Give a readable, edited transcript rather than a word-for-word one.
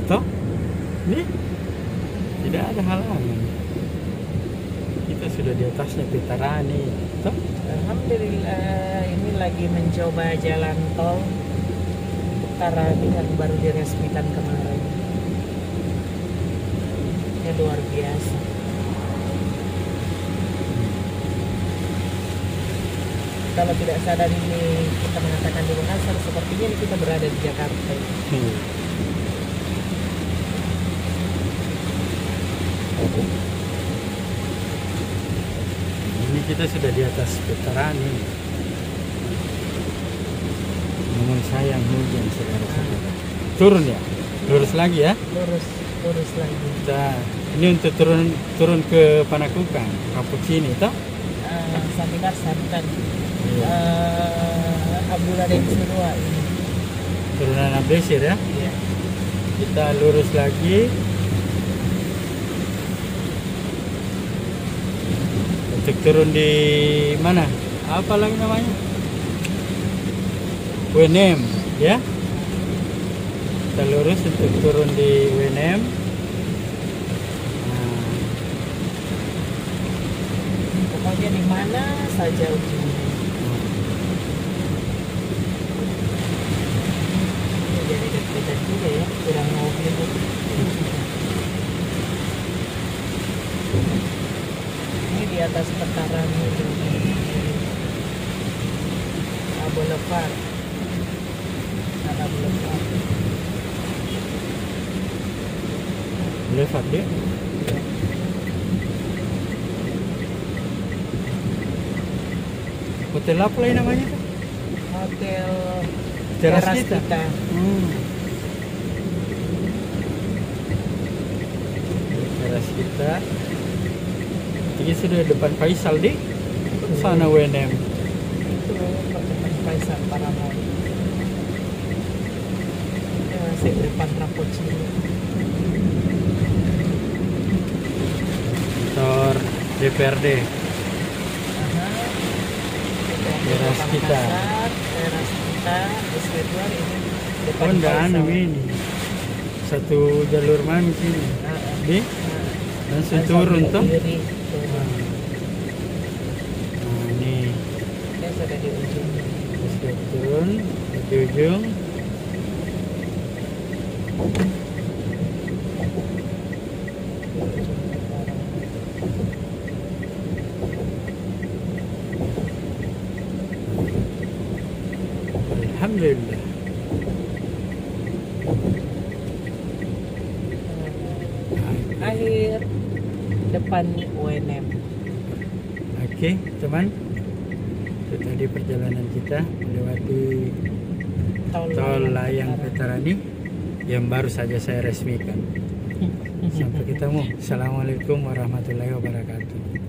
toh nih tidak ada halangan, kita sudah di atasnya Petarani toh. Alhamdulillah, ini lagi mencoba jalan tol Petarani yang baru diresmikan kemarin. Ini luar biasa. Kalau tidak sadar ini kita mengatakan di Makassar, sepertinya ini kita berada di Jakarta. Ini kita sudah di atas Petarani. Namun sayang hujan saudara-saudara. Turun ya? Lurus lagi ya? Lurus lagi. Kita ini untuk turun ke Panakukang, Kapucini toh? Sampai dasar kan. Iya. Abdullah dan Sinua ini. Turunan Abdesir ya? Iya. Kita lurus lagi. Untuk turun di mana? Apa lagi namanya? WNM ya? Kita lurus untuk turun di WNM. Pokoknya di mana saja ujungnya. Ini jadi dekat juga ya, kurang mobil. Ini di atas Petarani di Boulevard. Ada Boulevard. Boulevard dia. Hotel apa lagi namanya? Hotel Teras kita. Teras kita. Ini sudah depan Faisal di sana WNM. Itu pertemuan Faisal Paramount. Ini masih di depan Rapocini. Kantor DPRD. Teras kita. Teras kita, SW2 ini depan Honda Faisal. ini. Satu jalur mami sini. Di langsung turun toh. Kiri, turun. Nah, ini Dia sudah di ujung. sudah turun di ujung. Alhamdulillah. Akhir depan UNM. Oke, teman. Itu tadi perjalanan kita melewati tol layang Petarani yang baru saja saya resmikan. Sampai ketemu. Assalamualaikum warahmatullahi wabarakatuh.